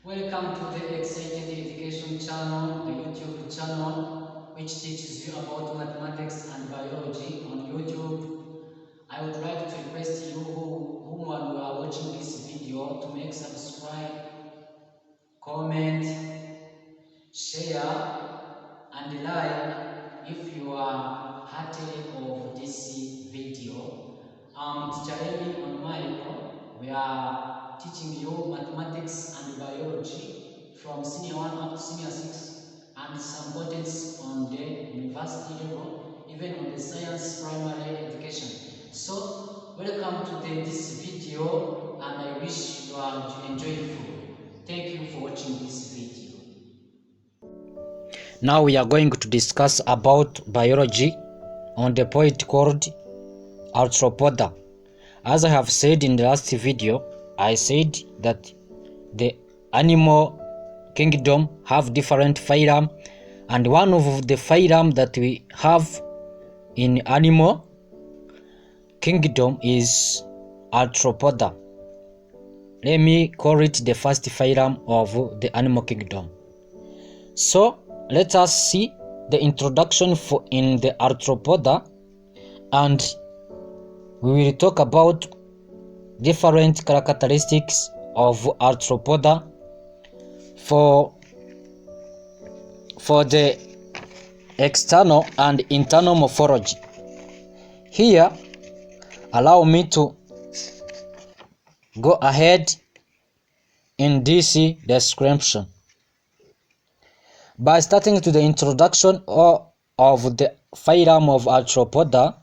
Welcome to the Exciting Education channel, the YouTube channel, which teaches you about mathematics and biology on YouTube. I would like to request you whom are watching this video to make subscribe, comment, share, and like if you are happy of this video. Teacher Amy on Michael. We are teaching you mathematics and biology from senior 1 up to senior 6 and some contents on the university level, even on the science primary education. So, welcome to this video and I wish you are enjoyable. Thank you for watching this video. Now we are going to discuss about biology on the point called Arthropoda. As I have said in the last video, I said that the animal kingdom have different phylum, and one of the phylum that we have in animal kingdom is Arthropoda. Let me call it the first phylum of the animal kingdom. So let us see the introduction in the Arthropoda, and we will talk about different characteristics of Arthropoda for the external and internal morphology. Here, allow me to go ahead in this description. By starting to the introduction of the phylum of Arthropoda,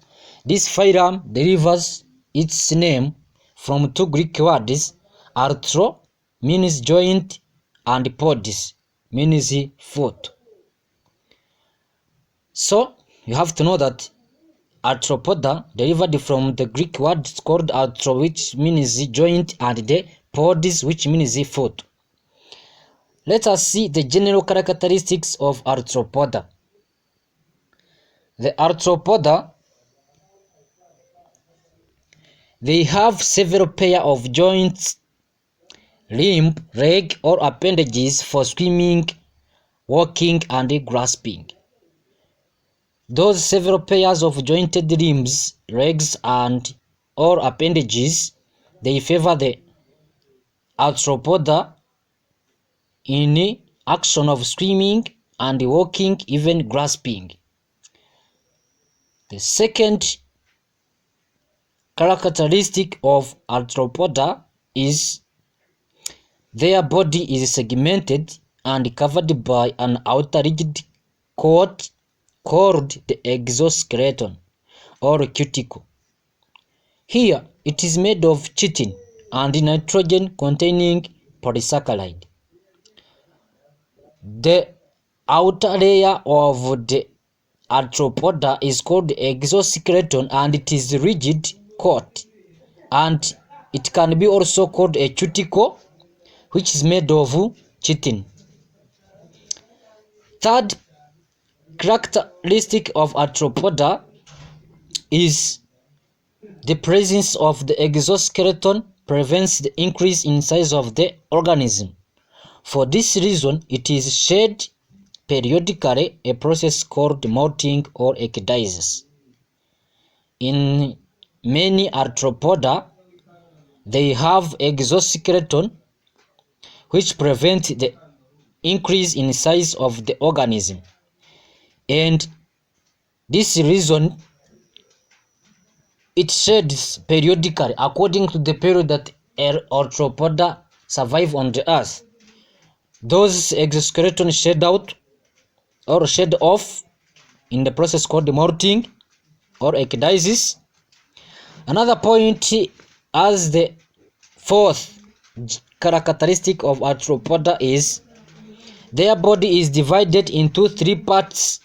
this phylum derives its name from two Greek words. Arthro means joint and podis means foot. So you have to know that Arthropoda derived from the Greek word called arthro, which means joint, and the podis, which means foot. Let us see the general characteristics of Arthropoda. The Arthropoda, they have several pair of joints, limb, leg, or appendages for swimming, walking, and grasping. Those several pairs of jointed limbs, legs, and or appendages, they favor the Arthropoda in action of swimming and walking, even grasping. The second characteristic of Arthropoda is their body is segmented and covered by an outer rigid coat called the exoskeleton or cuticle. Here it is made of chitin and nitrogen containing polysaccharide. The outer layer of the Arthropoda is called the exoskeleton, and it is rigid coat, and it can be also called a cuticle, which is made of chitin. Third characteristic of Arthropoda is the presence of the exoskeleton prevents the increase in size of the organism. For this reason, it is shed periodically, a process called molting or ecdysis. In many Arthropoda, they have exoskeleton which prevent the increase in size of the organism, and this reason it sheds periodically according to the period that Arthropoda survive on the earth. Those exoskeleton shed out or shed off in the process called molting or ecdysis. Another point, as the fourth characteristic of Arthropoda, is their body is divided into three parts: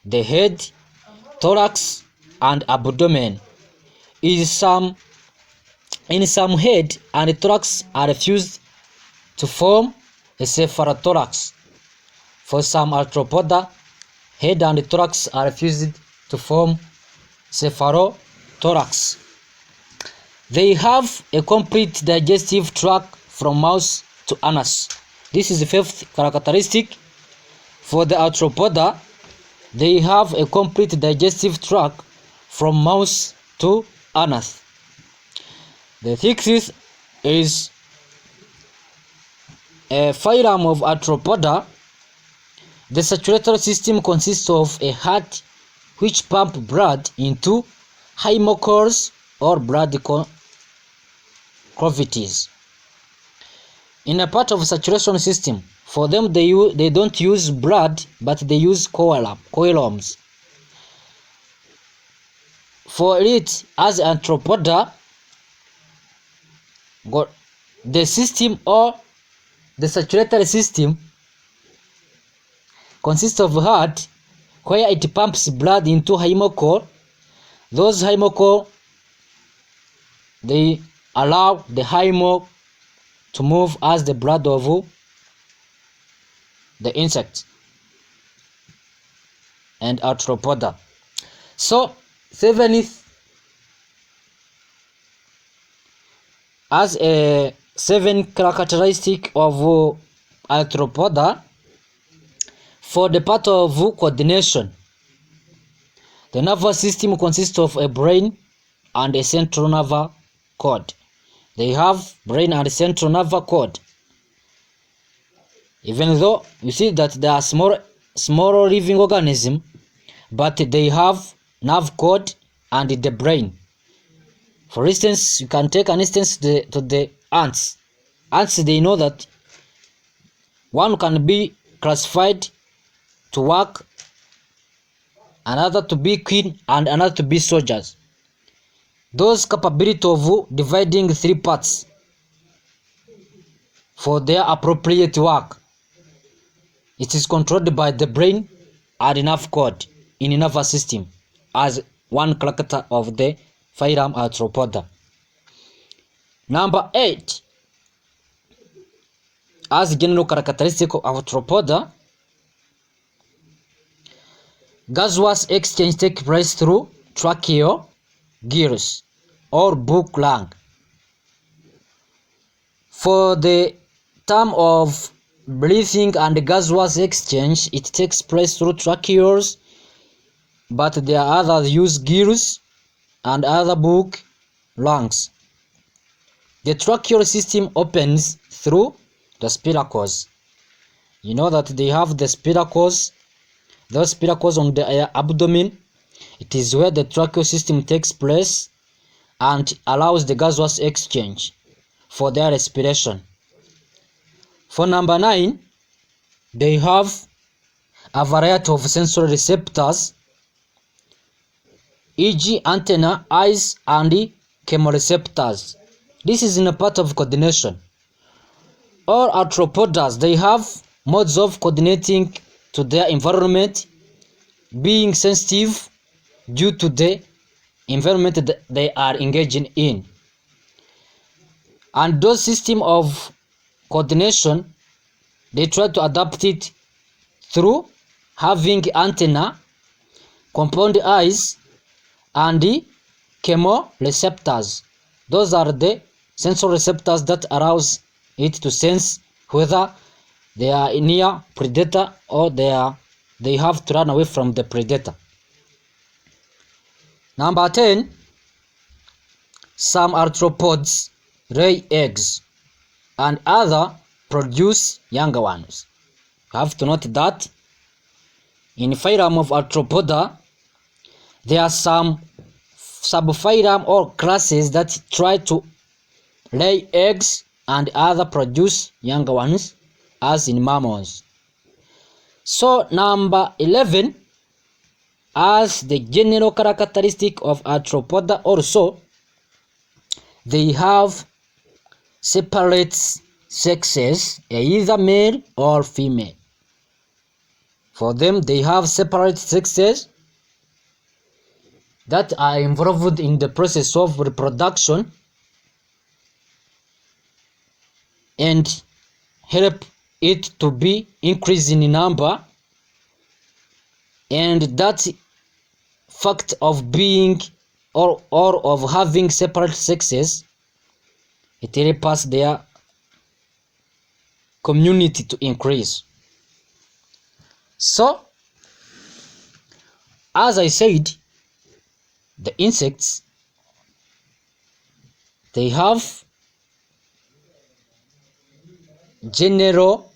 the head, thorax, and abdomen. In some head and thorax are fused to form a cephalothorax. For some Arthropoda, head and thorax are fused to form cephalothorax. They have a complete digestive tract from mouth to anus. This is the fifth characteristic. For the arthropoda, they have a complete digestive tract from mouth to anus. The sixth is a phylum of arthropoda. The circulatory system consists of a heart which pumps blood into hemocores or blood cavities. In a part of circulation system, for them they don't use blood, but they use columns. For it, as arthropoda, the system or the circulatory system consists of heart where it pumps blood into hemocore. Those hemocore, they allow the hemo to move as the blood of the insect and arthropoda. So seventh, as a seventh characteristic of arthropoda, for the part of coordination, the nervous system consists of a brain and a central nervous cord. They have brain and central nervous cord. Even though you see that they are small living organism, but they have nerve cord and the brain. For instance, you can take an instance to the ants. Ants, they know that one can be classified to work, another to be queen, and another to be soldiers. Those capability of dividing three parts for their appropriate work, it is controlled by the brain and nerve cord in the nervous system as one character of the phylum Arthropoda. Number 8, as general characteristic of Arthropoda, gaseous exchange takes place through tracheal gills or book lung. For the term of breathing and gaseous exchange, it takes place through tracheals, but there are others use gills and other book lungs. The tracheal system opens through the spiracles. You know that they have the spiracles. Those spiracles on the abdomen, it is where the tracheal system takes place and allows the gaseous exchange for their respiration. For number 9, they have a variety of sensory receptors, e.g. antenna, eyes, and chemoreceptors. This is in a part of coordination. All arthropods, they have modes of coordinating to their environment, being sensitive due to the environment that they are engaging in. And those systems of coordination, they try to adapt it through having antenna, compound eyes, and the chemoreceptors. Those are the sensory receptors that allows it to sense whether they are near predator or they have to run away from the predator. Number 10, some arthropods lay eggs and other produce younger ones. You have to note that in phylum of Arthropoda, there are some subphylum or classes that try to lay eggs and other produce younger ones, as in mammals. So number 11, as the general characteristic of Arthropoda also, they have separate sexes, either male or female. For them, they have separate sexes that are involved in the process of reproduction and help it to be increased in number, and that fact of being or of having separate sexes, it helps their community to increase. So, as I said, the insects, they have general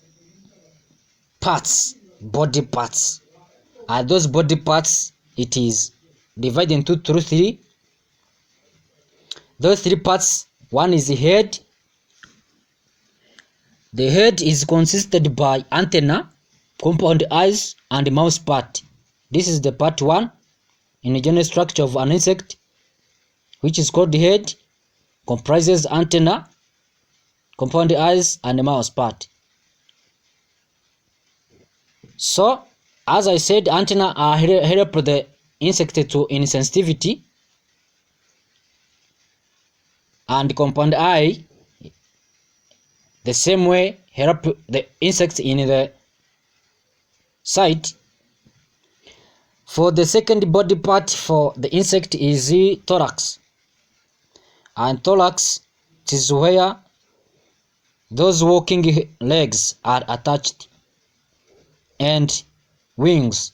parts, body parts, and those body parts, it is divided into three. Those three parts, one is the head. The head is consisted by antenna, compound eyes, and mouth part. This is the part 1 in the general structure of an insect, which is called the head, comprises antenna, compound eyes, and the mouth part. So, as I said, antenna are help the insect to insensitivity, and compound eye the same way help the insect in the sight. For the second body part for the insect is the thorax, and thorax is where those walking legs are attached, and wings.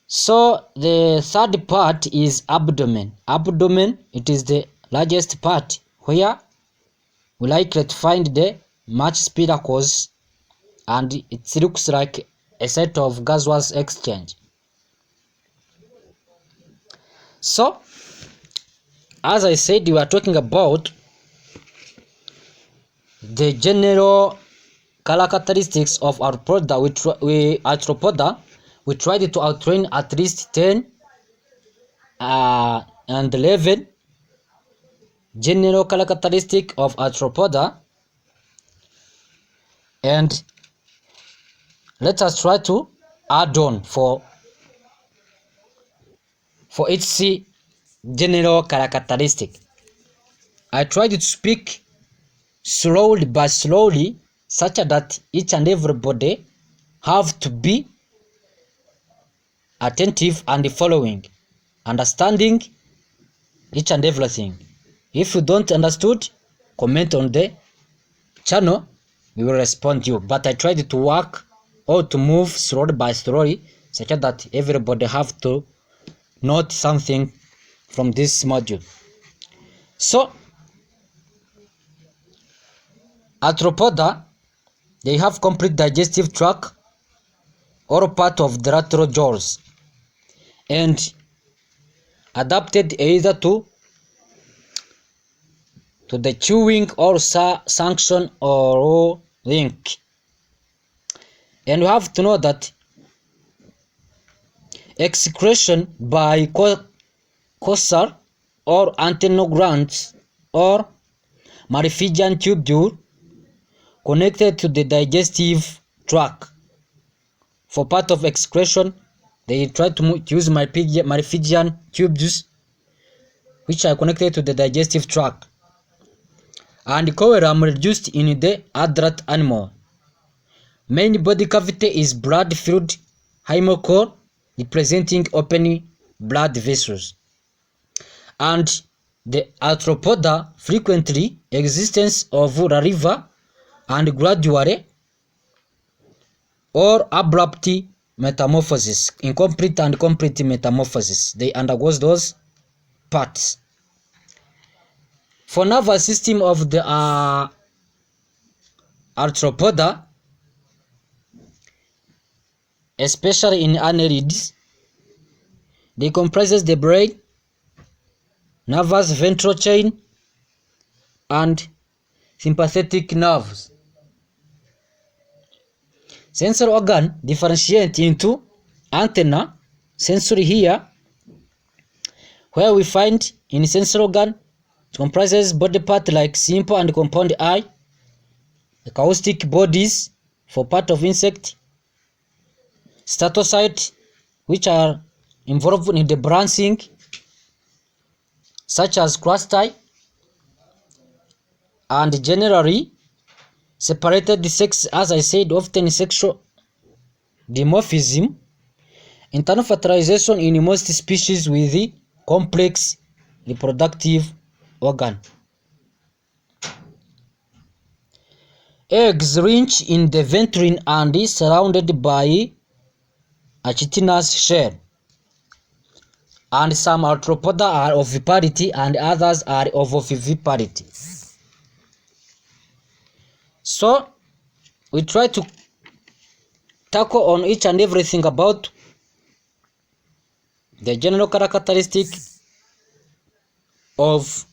So the third part is abdomen. Abdomen, it is the largest part where we likely to find the much spiracles, and it looks like a set of gaseous exchange. So, as I said, we are talking about the general characteristics of arthropoda. We tried to outline at least 10 and 11 general characteristic of arthropoda, and let us try to add on for its general characteristic. I tried to speak slowly but slowly, such that each and everybody have to be attentive and following, understanding each and everything. If you don't understood, comment on the channel, we will respond to you. But I tried to work or to move slowly by slowly, such that everybody have to note something from this module. So, arthropoda, they have complete digestive tract or part of the lateral jaws, and adapted either to the chewing or suction or link. And you have to know that excretion by cossal or antennal glands or malphigian tubule connected to the digestive tract. For part of excretion, they try to use malphigian tubules, which are connected to the digestive tract, and column reduced in the adult animal. Main body cavity is blood-filled hymocore, representing open blood vessels. And the arthropoda frequently existence of larvae and gradually or abrupt metamorphosis, incomplete and complete metamorphosis. They undergo those parts. For nervous system of the arthropoda, especially in annelids, they comprises the brain, nervous ventral chain, and sympathetic nerves. Sensory organ differentiate into antenna, sensory here, where we find in sensory organ it comprises body part like simple and compound eye, acoustic bodies for part of insect, statocyte which are involved in the branching, such as crusti, and generally separated sex, as I said, often sexual dimorphism, internal fertilization in most species with the complex reproductive organ. Eggs rich in the ventrine and surrounded by a chitinous shell. And some arthropoda are oviparity and others are of oviviparity. So we try to tackle on each and everything about the general characteristic of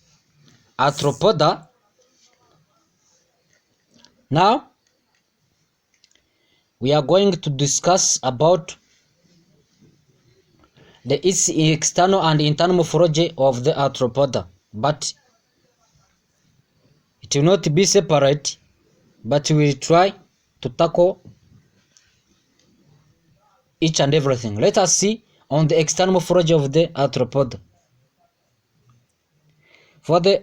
arthropoda. Now we are going to discuss about the external and internal morphology of the arthropoda, but it will not be separate, but we will try to tackle each and everything. Let us see on the external morphology of the arthropoda. For the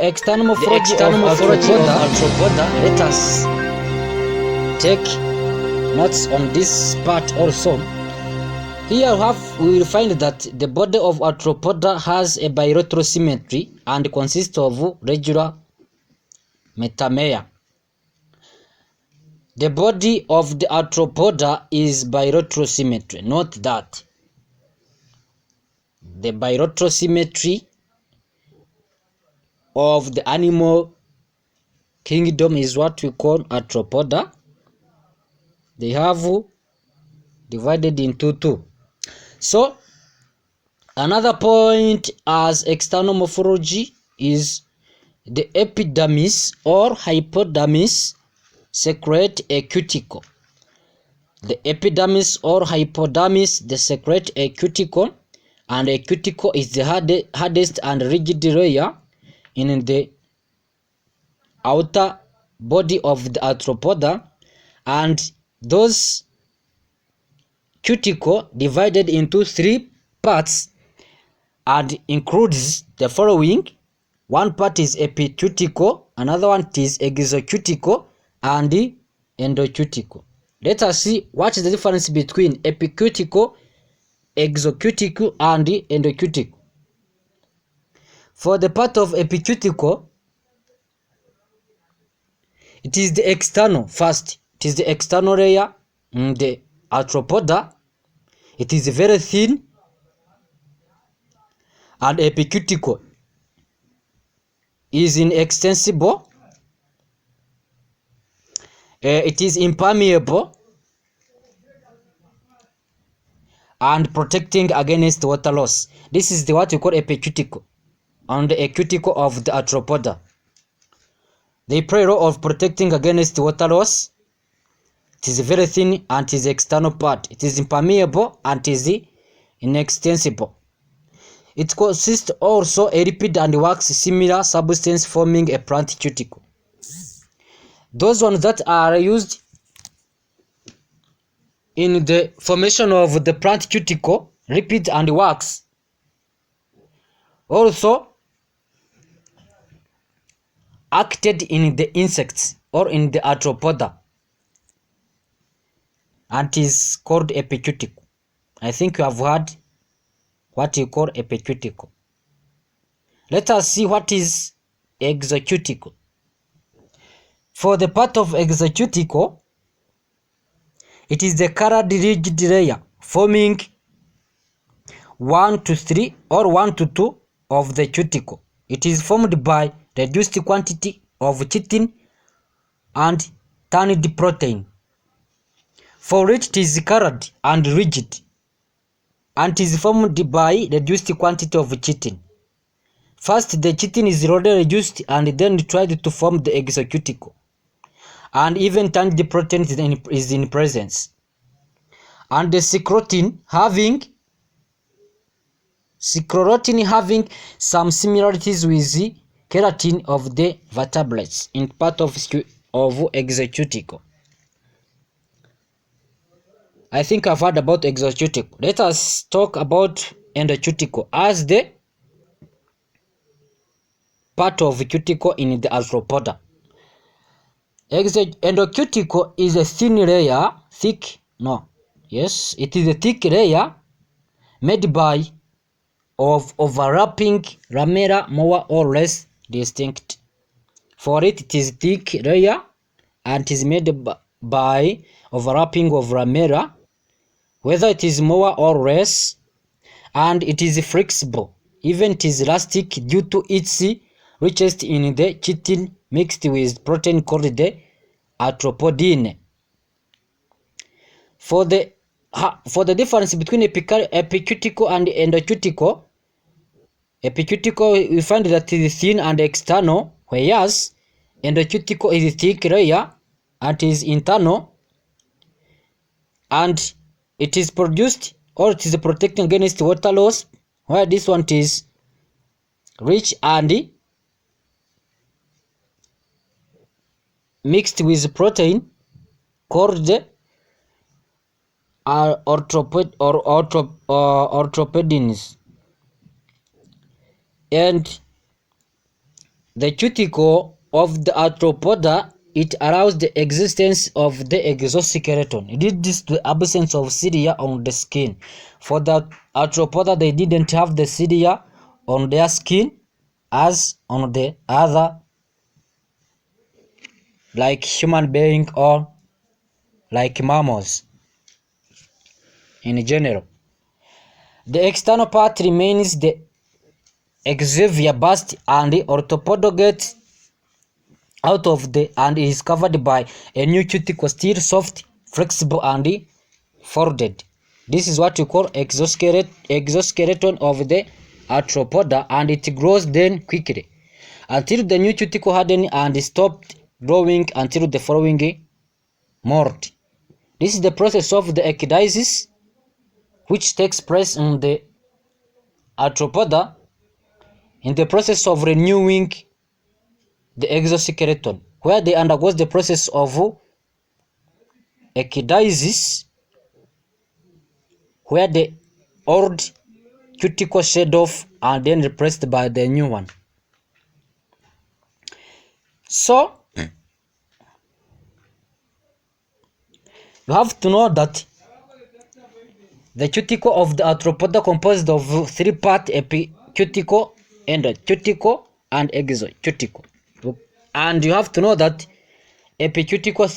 external morphology of arthropoda, let us take notes on this part also. Here we will find that the body of arthropoda has a bilateral symmetry and consists of regular metamera. The body of the arthropoda is bilateral symmetry. Note that the bilateral symmetry of the animal kingdom is what we call arthropoda. They have divided into two. So another point as external morphology is the epidermis or hypodermis secrete a cuticle. The epidermis or hypodermis they secrete a cuticle, and a cuticle is the hardest and rigid layer in the outer body of the arthropoda, and those cuticle divided into three parts and includes the following. One part is epicuticle, another one is exocuticle, and endocuticle. Let us see what is the difference between epicuticle, exocuticle, and endocuticle. For the part of epicuticle, it is the external first. It is the external layer in the arthropoda. It is very thin, and epicuticle is inextensible. It is impermeable and protecting against water loss. This is what we call epicuticle and the cuticle of the arthropoda. They play a role of protecting against water loss. It is very thin and it is the external part. It is impermeable and it is inextensible. It consists also a lipid and wax similar substance forming a plant cuticle. Those ones that are used in the formation of the plant cuticle, lipid and wax, also acted in the insects or in the arthropoda, and is called epicuticle. I think you have heard what you call epicuticle. Let us see what is exocuticle. For the part of exocuticle, it is the colored rigid layer forming 1 to 3 or 1 to 2 of the cuticle. It is formed by reduced quantity of chitin and tanned protein. For which it is colored and rigid, and is formed by reduced quantity of chitin. First, the chitin is already reduced and then tried to form the exocuticle, and even tanned protein is in presence. And the sclerotin having some similarities with the keratin of the vertebrates in part of exocuticle. I think I've heard about exocuticle. Let us talk about endocuticle as the part of cuticle in the arthropoda. Endocuticle is a thin layer, it is a thick layer made by of overlapping lamella more or less distinct. For it is thick layer and it is made by overlapping of lamella, whether it is more or less, and it is flexible. Even it is elastic due to its richness in the chitin mixed with protein called the arthropodine. For the difference between epicuticle and endocuticle, epicuticle we find that it is thin and external, whereas endocuticle is thick layer and is internal, and it is produced or it is protecting against water loss, where this one is rich and mixed with protein called the arthropodines. And the cuticle of the arthropoda, it allows the existence of the exoskeleton. It did this to the absence of cilia on the skin. For the arthropoda, they didn't have the cilia on their skin as on the other, like human being or like mammals in general. The external part remains the exxivia bust, and the arthropoda gets out of the and is covered by a new cuticle, still soft, flexible and folded. This is what we call exoskeleton of the arthropoda, and it grows then quickly until the new cuticle hardened and stopped growing until the following molt. This is the process of the ecdysis, which takes place in the arthropoda in the process of renewing the exoskeleton, where they undergoes the process of ecdysis, where the old cuticle shed off and then replaced by the new one. So you have to know that the cuticle of the arthropoda composed of three parts: epicuticle, endocuticle, and exocuticle. And you have to know that epicuticle is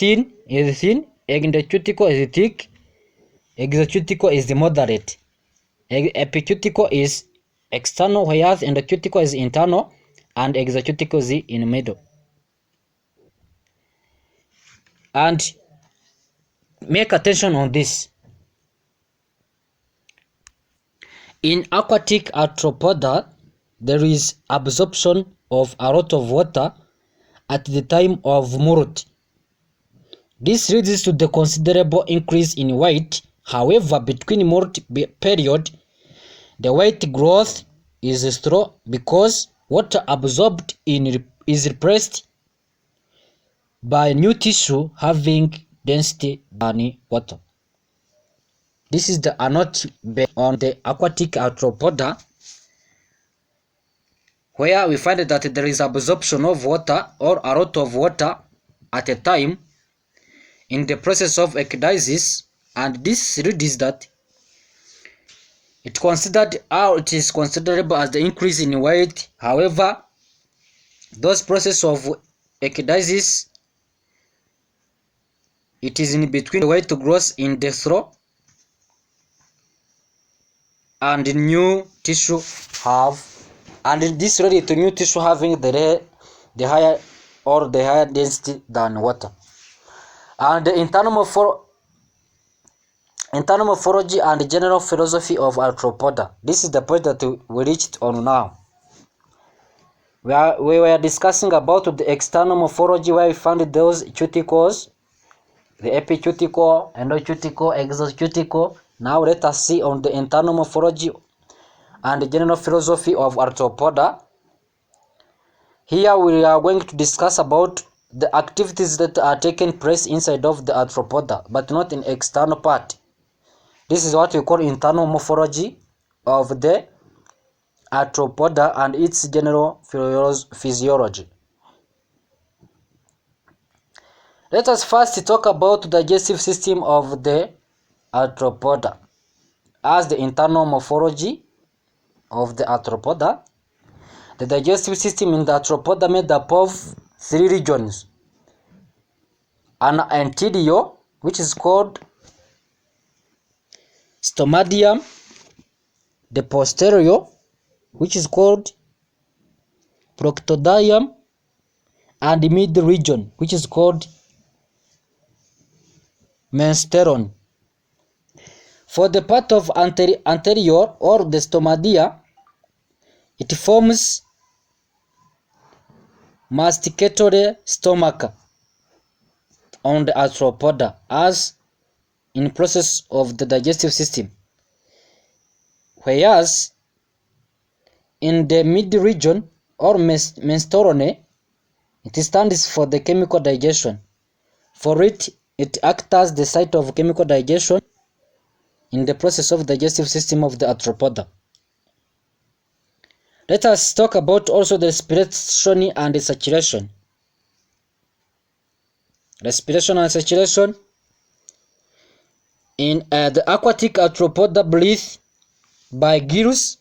thin, endocuticle is thick, exocuticle is moderate. Epicuticle is external, whereas endocuticle is internal, and exocuticle is in the middle. And make attention on this. In aquatic arthropoda, there is absorption of a lot of water at the time of molt. This leads to the considerable increase in weight. However, between molt period, the weight growth is slow because water absorbed is replaced by new tissue having density than water. This is the anatomy on the aquatic arthropoda, where we find that there is absorption of water or a lot of water at a time in the process of ecdysis, and this leads that it is considerable as the increase in weight. However, those process of ecdysis, it is in between the weight growth in the throat and new tissue and this leads to new tissue having the higher density than water. And the internal morphology and general philosophy of arthropoda. This is the point that we reached on now. We were discussing about the external morphology, where we found those cuticles, the epicuticle, endocuticle, exocuticle. Now let us see on the internal morphology and the general philosophy of arthropoda. Here we are going to discuss about the activities that are taking place inside of the arthropoda, but not in external part. This is what we call internal morphology of the arthropoda and its general physiology. Let us first talk about the digestive system of the arthropoda. As the internal morphology of the arthropoda, the digestive system in the arthropoda made up of three regions. an anterior, which is called stomatium, the posterior, which is called proctodium, and the mid region, which is called mensteron. For the part of anterior or the stomatia, it forms masticatory stomach on the arthropoda as in process of the digestive system, whereas in the mid region or mensterone, it stands for the chemical digestion. For it acts as the site of chemical digestion in the process of digestive system of the arthropoda. Let us talk about also the respiration and the saturation. Respiration and saturation. In the aquatic arthropoda breathe by gills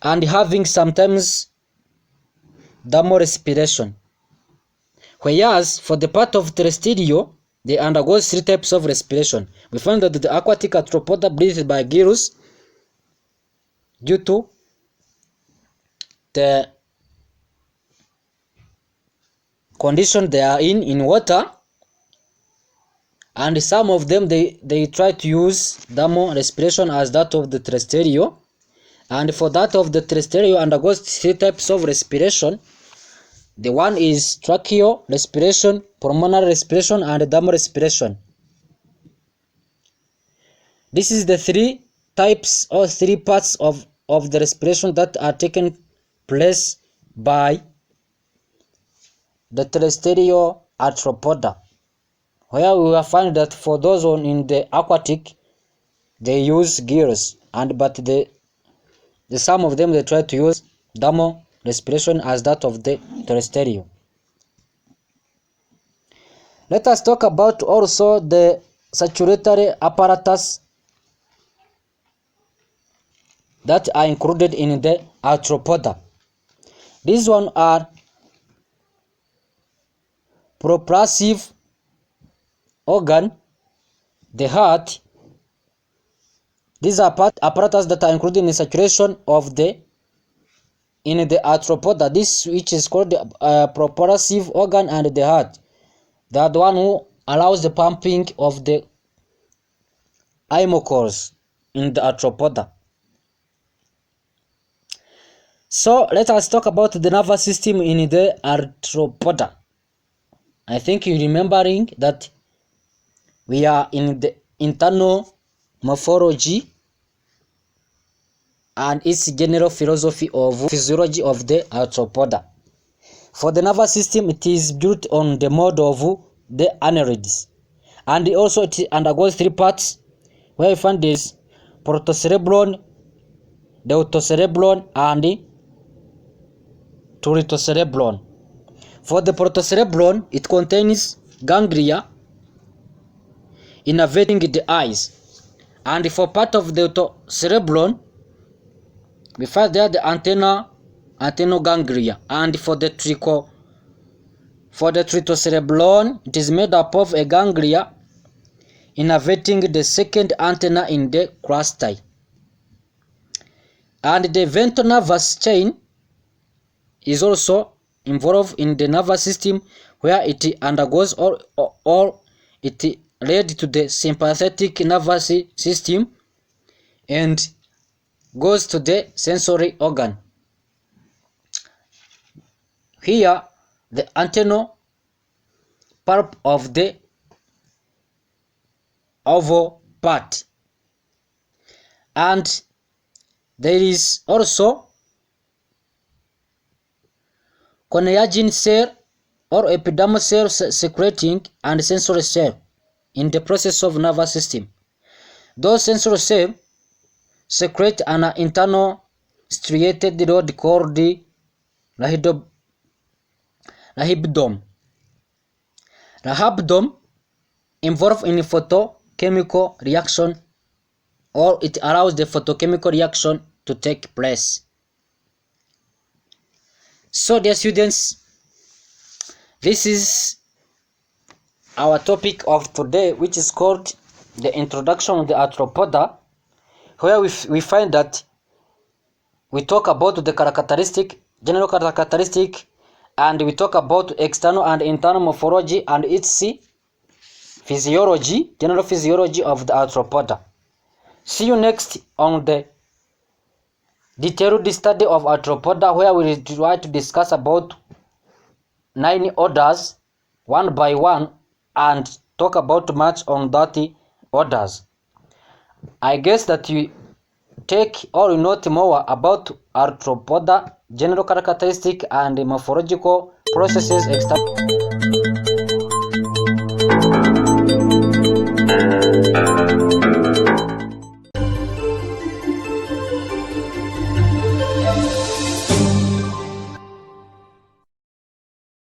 and having sometimes dermal respiration. Whereas for the part of terrestrial, they undergo 3 types of respiration. We find that the aquatic arthropoda breathe by gills due to the condition they are in water, and some of them they try to use dermal respiration as that of the terrestrial. And for that of the terrestrial undergoes 3 types of respiration. The one is tracheal respiration, pulmonary respiration, and dermal respiration. This is the 3 types or 3 parts of the respiration that are taken place by the terrestrial arthropoda, where we will find that for those in the aquatic, they use gills, but the some of them they try to use dermal respiration as that of the terrestrial. Let us talk about also the circulatory apparatus that are included in the arthropoda. These one are propulsive organ, the heart. These are apparatus that are included in the circulation of in the arthropoda. This which is called the propulsive organ and the heart. They are the one who allows the pumping of the imocores in the arthropoda. So let us talk about the nervous system in the arthropoda. I think you're remembering that we are in the internal morphology and its general philosophy of physiology of the arthropoda. For the nervous system, it is built on the mode of the annelids, and also it undergoes 3 parts, where you find this protocerebron, deutocerebron, and turritocerebron. For the protocerebron, it contains ganglia innervating the eyes, and for part of the deutocerebron, we find there the antennal ganglia, and for the turritocerebron, it is made up of a ganglia innervating the second antenna in the crustide. And the ventral nervous chain is also involved in the nervous system, where it undergoes or it led to the sympathetic nervous system and goes to the sensory organ. Here, the antennal pulp of the oval part, and there is also conergine cell or epidermal cell secreting and sensory cell in the process of nervous system. Those sensory cells secrete an internal striated rod called the rhabdom. Rhabdom involved in photochemical reaction, or it allows the photochemical reaction to take place. So dear students, this is our topic of today, which is called the introduction of the arthropoda, where we find that we talk about the general characteristic, and we talk about external and internal morphology and its physiology, general physiology of the arthropoda. See you next on the detailed study of arthropoda, where we will try to discuss about 9 orders one by one and talk about much on 30 orders. I guess that you take or note more about arthropoda, general characteristic and morphological processes, etc.